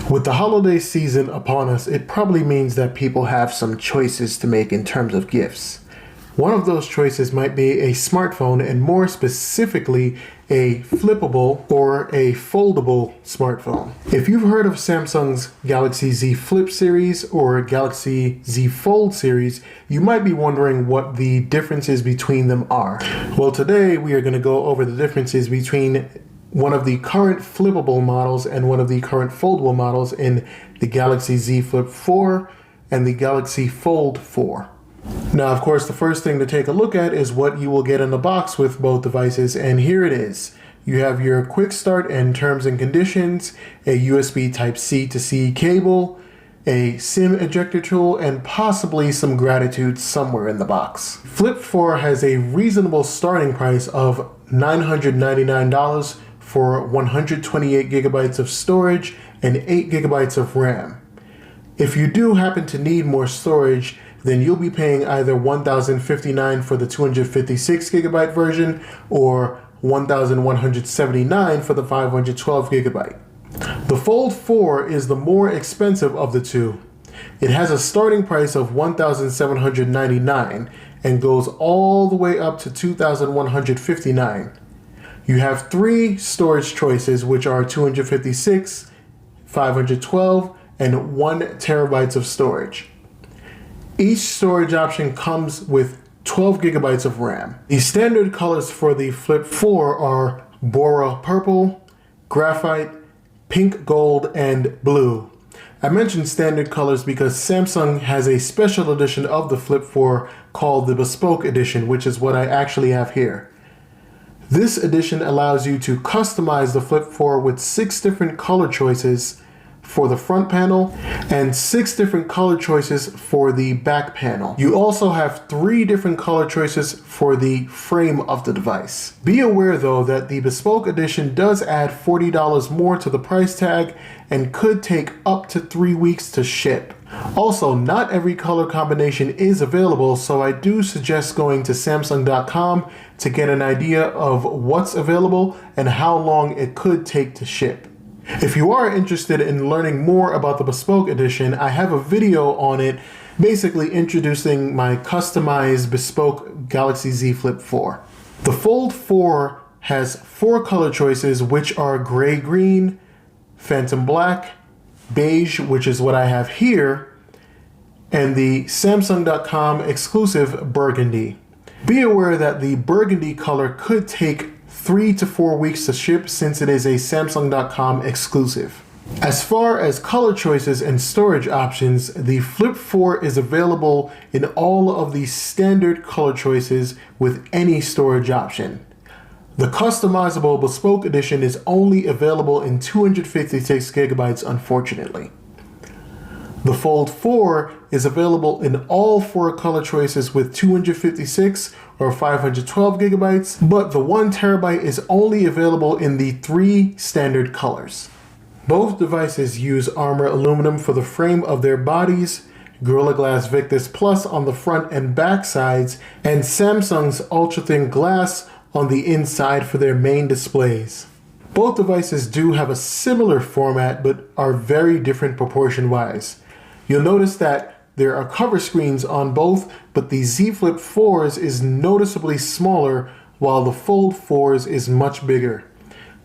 With the holiday season upon us, it probably means that people have some choices to make in terms of gifts. One of those choices might be a smartphone, and more specifically, a flippable or a foldable smartphone. If you've heard of Samsung's Galaxy Z Flip series or Galaxy Z Fold series, you might be wondering what the differences between them are. Well, today we are going to go over the differences between one of the current flippable models and one of the current foldable models in the Galaxy Z Flip 4 and the Galaxy Fold 4. Now, of course, the first thing to take a look at is what you will get in the box with both devices, and here it is. You have your quick start and terms and conditions, a USB Type-C to C cable, a SIM ejector tool, and possibly some gratitude somewhere in the box. Flip 4 has a reasonable starting price of $999 for 128 gigabytes of storage and 8 gigabytes of RAM. If you do happen to need more storage, then you'll be paying either $1,059 for the 256 gigabyte version or $1,179 for the 512 gigabyte. The Fold 4 is the more expensive of the two. It has a starting price of $1,799 and goes all the way up to $2,159. You have three storage choices, which are 256, 512, and 1 terabytes of storage. Each storage option comes with 12 gigabytes of RAM. The standard colors for the Flip 4 are Bora Purple, Graphite, Pink Gold, and Blue. I mentioned standard colors because Samsung has a special edition of the Flip 4 called the Bespoke Edition, which is what I actually have here. This edition allows you to customize the Flip 4 with 6 different color choices for the front panel and 6 different color choices for the back panel. You also have 3 different color choices for the frame of the device. Be aware though that the Bespoke Edition does add $40 more to the price tag and could take up to 3 weeks to ship. Also, not every color combination is available, so I do suggest going to samsung.com to get an idea of what's available and how long it could take to ship. If you are interested in learning more about the Bespoke Edition, I have a video on it basically introducing my customized Bespoke Galaxy Z Flip 4. The Fold 4 has 4 color choices, which are gray-green, phantom black, beige, which is what I have here, and the Samsung.com exclusive burgundy. Be aware that the burgundy color could take 3 to 4 weeks to ship since it is a Samsung.com exclusive. As far as color choices and storage options, the Flip 4 is available in all of the standard color choices with any storage option. The customizable Bespoke Edition is only available in 256 gigabytes, unfortunately. The Fold 4 is available in all 4 color choices with 256 or 512 gigabytes, but the 1 terabyte is only available in the 3 standard colors. Both devices use Armor aluminum for the frame of their bodies, Gorilla Glass Victus Plus on the front and back sides, and Samsung's ultra-thin glass on the inside for their main displays. Both devices do have a similar format but are very different proportion-wise. You'll notice that there are cover screens on both, but the Z Flip 4's is noticeably smaller while the Fold 4's is much bigger.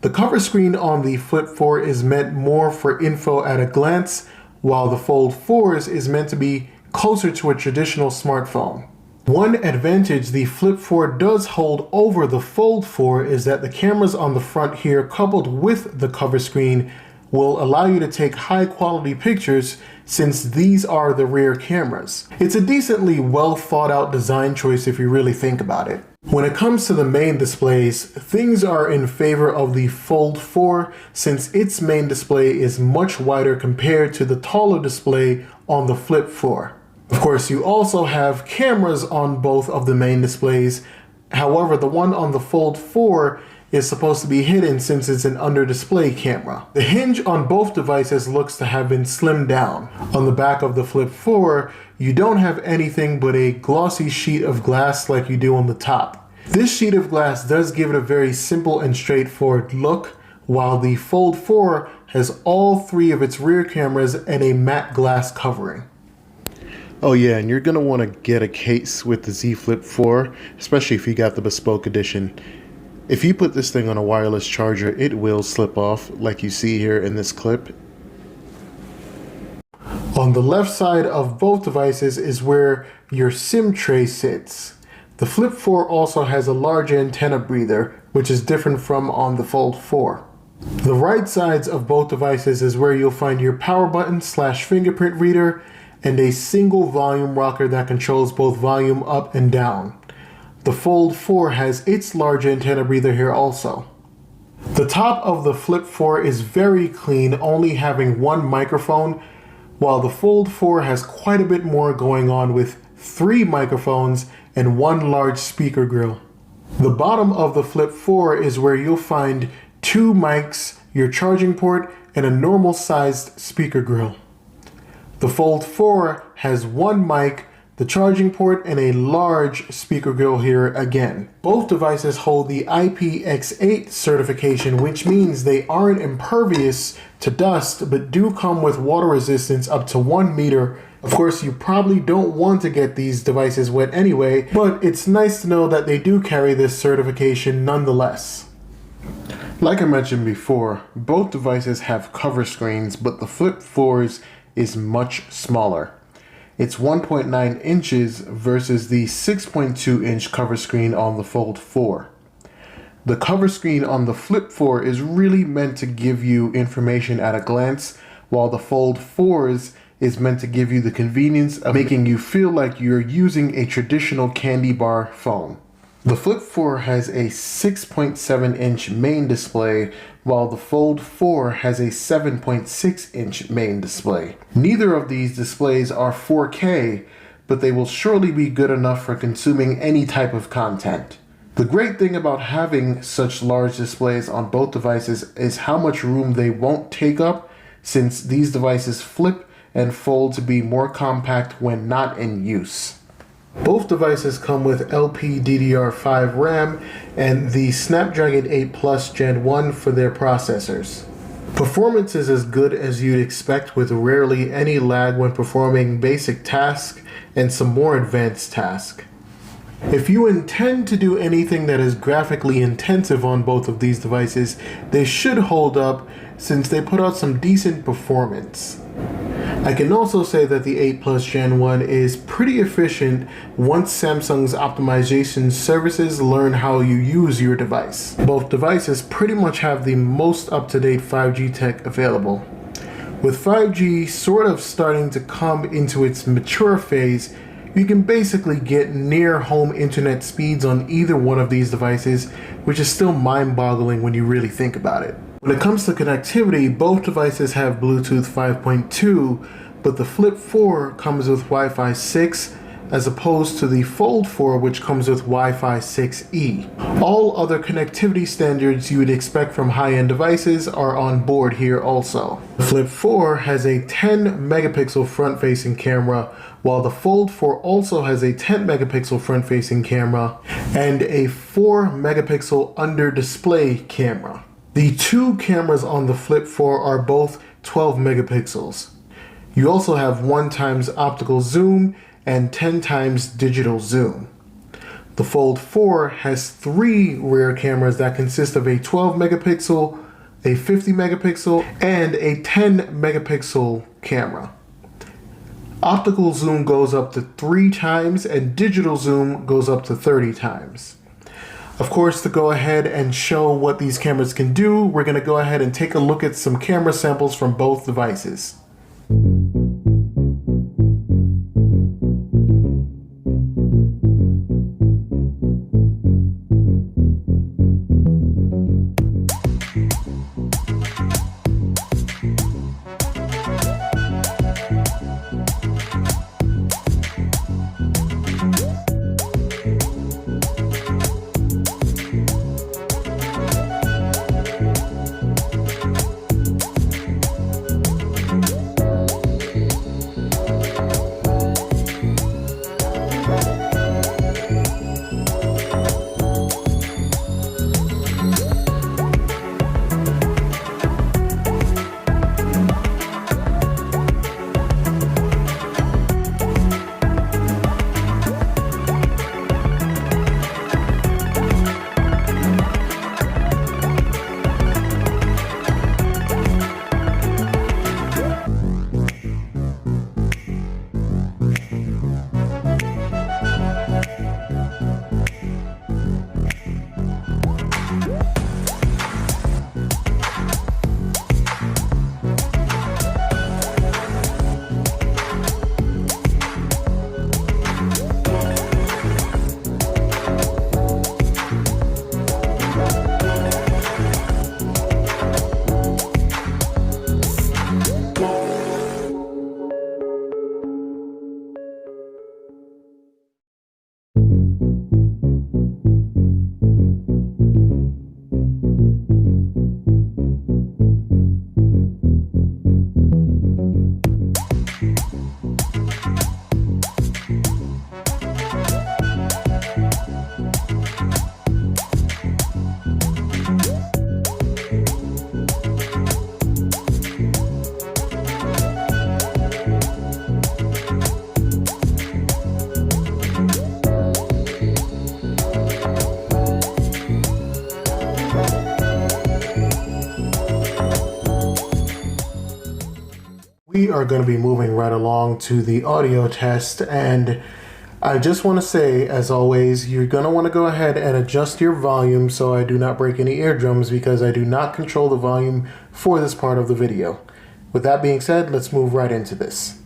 The cover screen on the Flip 4 is meant more for info at a glance, while the Fold 4's is meant to be closer to a traditional smartphone. One advantage the Flip 4 does hold over the Fold 4 is that the cameras on the front here, coupled with the cover screen, will allow you to take high quality pictures since these are the rear cameras. It's a decently well thought out design choice if you really think about it. When it comes to the main displays, things are in favor of the Fold 4 since its main display is much wider compared to the taller display on the Flip 4. Of course, you also have cameras on both of the main displays. However, the one on the Fold 4 is supposed to be hidden since it's an under display camera. The hinge on both devices looks to have been slimmed down. On the back of the Flip 4, you don't have anything but a glossy sheet of glass like you do on the top. This sheet of glass does give it a very simple and straightforward look, while the Fold 4 has all 3 of its rear cameras and a matte glass covering. Oh yeah, and you're going to want to get a case with the Z Flip 4, especially if you got the bespoke edition. If you put this thing on a wireless charger, it will slip off like you see here in this clip. On the left side of both devices is where your SIM tray sits. The Flip 4 also has a large antenna breather, which is different from on the Fold 4. The right sides of both devices is where you'll find your power button / fingerprint reader and a single volume rocker that controls both volume up and down. The Fold 4 has its large antenna breather here also. The top of the Flip 4 is very clean, only having 1 microphone, while the Fold 4 has quite a bit more going on with 3 microphones and 1 large speaker grill. The bottom of the Flip 4 is where you'll find 2 mics, your charging port, and a normal sized speaker grill. The Fold 4 has 1 mic, the charging port, and a large speaker grill here again. Both devices hold the IPX8 certification, which means they aren't impervious to dust, but do come with water resistance up to 1 meter. Of course, you probably don't want to get these devices wet anyway, but it's nice to know that they do carry this certification nonetheless. Like I mentioned before, both devices have cover screens, but the Flip 4's is much smaller. It's 1.9 inches versus the 6.2 inch cover screen on the Fold 4. The cover screen on the Flip 4 is really meant to give you information at a glance, while the Fold 4's is meant to give you the convenience of making you feel like you're using a traditional candy bar phone. The Flip 4 has a 6.7 inch main display, while the Fold 4 has a 7.6 inch main display. Neither of these displays are 4K, but they will surely be good enough for consuming any type of content. The great thing about having such large displays on both devices is how much room they won't take up, since these devices flip and fold to be more compact when not in use. Both devices come with LPDDR5 RAM and the Snapdragon 8 Plus Gen 1 for their processors. Performance is as good as you'd expect, with rarely any lag when performing basic tasks and some more advanced tasks. If you intend to do anything that is graphically intensive on both of these devices, they should hold up since they put out some decent performance. I can also say that the 8 Plus Gen 1 is pretty efficient once Samsung's optimization services learn how you use your device. Both devices pretty much have the most up-to-date 5G tech available. With 5G sort of starting to come into its mature phase, you can basically get near home internet speeds on either one of these devices, which is still mind-boggling when you really think about it. When it comes to connectivity, both devices have Bluetooth 5.2, but the Flip 4 comes with Wi-Fi 6, as opposed to the Fold 4, which comes with Wi-Fi 6E. All other connectivity standards you would expect from high-end devices are on board here also. The Flip 4 has a 10 megapixel front-facing camera, while the Fold 4 also has a 10 megapixel front-facing camera and a 4 megapixel under-display camera. The 2 cameras on the Flip 4 are both 12 megapixels. You also have 1x optical zoom and 10x digital zoom. The Fold 4 has 3 rear cameras that consist of a 12 megapixel, a 50 megapixel, and a 10 megapixel camera. Optical zoom goes up to 3 times and digital zoom goes up to 30 times. Of course, to go ahead and show what these cameras can do, we're going to go ahead and take a look at some camera samples from both devices. We are going to be moving right along to the audio test, and I just want to say, as always, you're going to want to go ahead and adjust your volume so I do not break any eardrums, because I do not control the volume for this part of the video. With that being said, let's move right into this.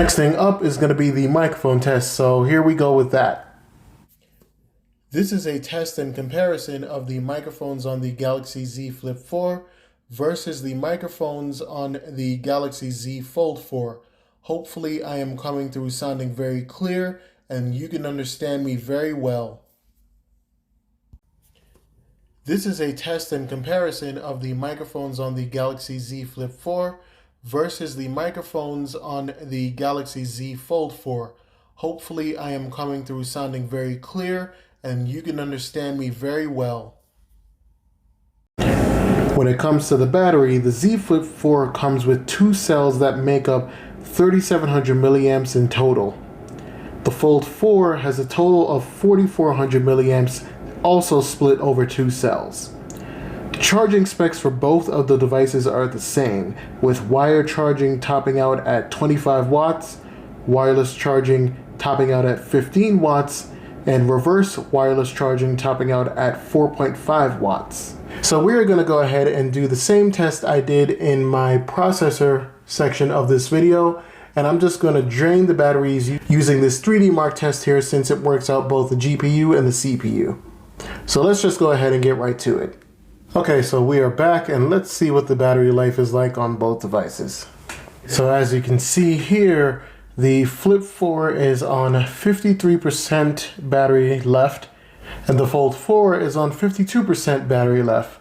Next thing up is going to be the microphone test, so here we go with that. This is a test and comparison of the microphones on the Galaxy Z Flip 4 versus the microphones on the Galaxy Z Fold 4. Hopefully I am coming through sounding very clear and you can understand me very well. This is a test and comparison of the microphones on the Galaxy Z Flip 4 versus the microphones on the Galaxy Z Fold 4. Hopefully I am coming through sounding very clear and you can understand me very well. When it comes to the battery, the Z Flip 4 comes with two cells that make up 3700 milliamps in total. The Fold 4 has a total of 4400 milliamps, also split over two cells. The charging specs for both of the devices are the same, with wire charging topping out at 25 watts, wireless charging topping out at 15 watts, and reverse wireless charging topping out at 4.5 watts. So we're going to go ahead and do the same test I did in my processor section of this video, and I'm just going to drain the batteries using this 3D Mark test here since it works out both the GPU and the CPU. So let's just go ahead and get right to it. Okay, so we are back and let's see what the battery life is like on both devices. So as you can see here, the Flip 4 is on 53% battery left, and the Fold 4 is on 52% battery left.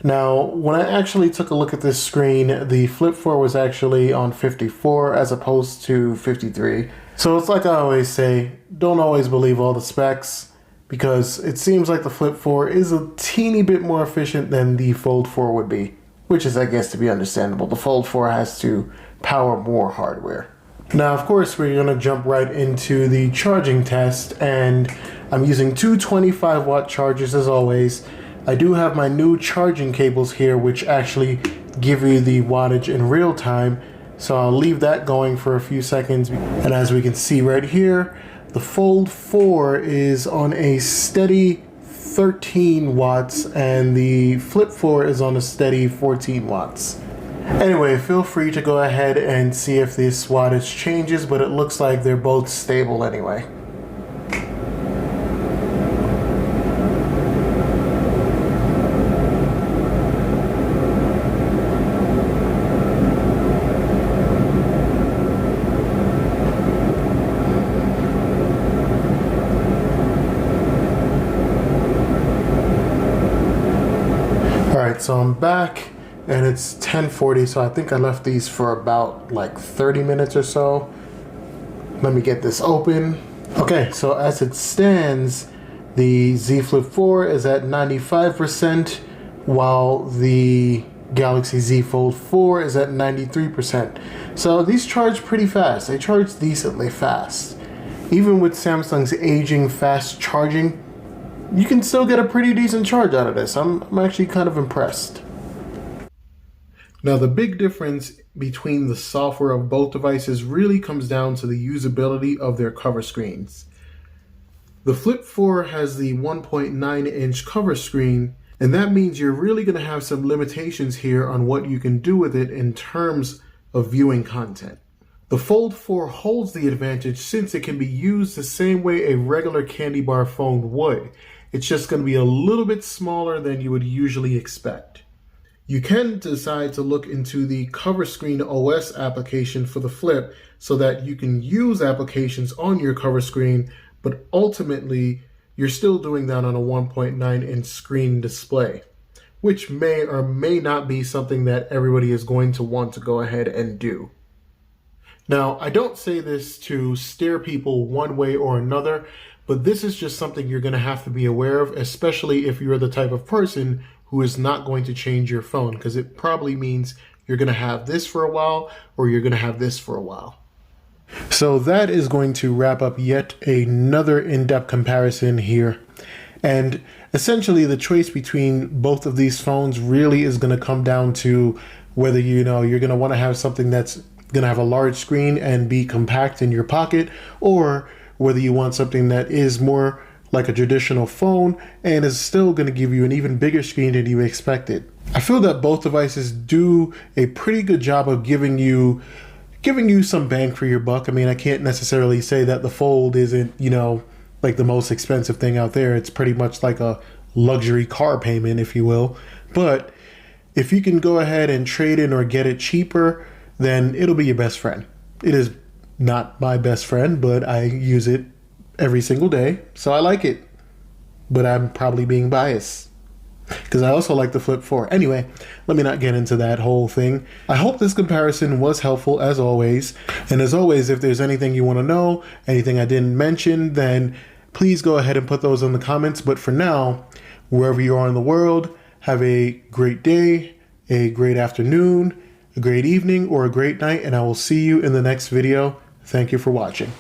Now, when I actually took a look at this screen, the Flip 4 was actually on 54 as opposed to 53. So it's like I always say, don't always believe all the specs, because it seems like the Flip 4 is a teeny bit more efficient than the Fold 4 would be, which is, I guess, to be understandable. The Fold 4 has to power more hardware. Now, of course, we're going to jump right into the charging test, and I'm using two 25-watt chargers as always. I do have my new charging cables here, which actually give you the wattage in real time, so I'll leave that going for a few seconds. And as we can see right here, the Fold 4 is on a steady 13 watts, and the Flip 4 is on a steady 14 watts. Anyway, feel free to go ahead and see if this wattage changes, but it looks like they're both stable anyway. Alright, so I'm back. And it's 10:40, so I think I left these for about like 30 minutes or so. Let me get this open. Okay, so as it stands, the Z Flip 4 is at 95%, while the Galaxy Z Fold 4 is at 93%. So these charge pretty fast. They charge decently fast. Even with Samsung's aging fast charging, you can still get a pretty decent charge out of this. I'm actually kind of impressed. Now, the big difference between the software of both devices really comes down to the usability of their cover screens. The Flip 4 has the 1.9-inch cover screen, and that means you're really going to have some limitations here on what you can do with it in terms of viewing content. The Fold 4 holds the advantage since it can be used the same way a regular candy bar phone would. It's just going to be a little bit smaller than you would usually expect. You can decide to look into the Cover Screen OS application for the Flip so that you can use applications on your cover screen, but ultimately you're still doing that on a 1.9-inch screen display, which may or may not be something that everybody is going to want to go ahead and do. Now, I don't say this to steer people one way or another, but this is just something you're going to have to be aware of, especially if you're the type of person who is not going to change your phone, because it probably means you're going to have this for a while or you're going to have this for a while. So that is going to wrap up yet another in-depth comparison here. And essentially the choice between both of these phones really is going to come down to whether you're going to want to have something that's going to have a large screen and be compact in your pocket, or whether you want something that is more like a traditional phone and is still going to give you an even bigger screen than you expected. I feel that both devices do a pretty good job of giving you some bang for your buck. I mean, I can't necessarily say that the Fold isn't, like the most expensive thing out there. It's pretty much like a luxury car payment, if you will. But if you can go ahead and trade in or get it cheaper, then it'll be your best friend. It is not my best friend, but I use it every single day, so I like it. But I'm probably being biased because I also like the Flip 4. Anyway, let me not get into that whole thing. I hope this comparison was helpful as always. And as always, if there's anything you want to know, anything I didn't mention, then please go ahead and put those in the comments. But for now, wherever you are in the world, have a great day, a great afternoon, a great evening, or a great night, and I will see you in the next video. Thank you for watching.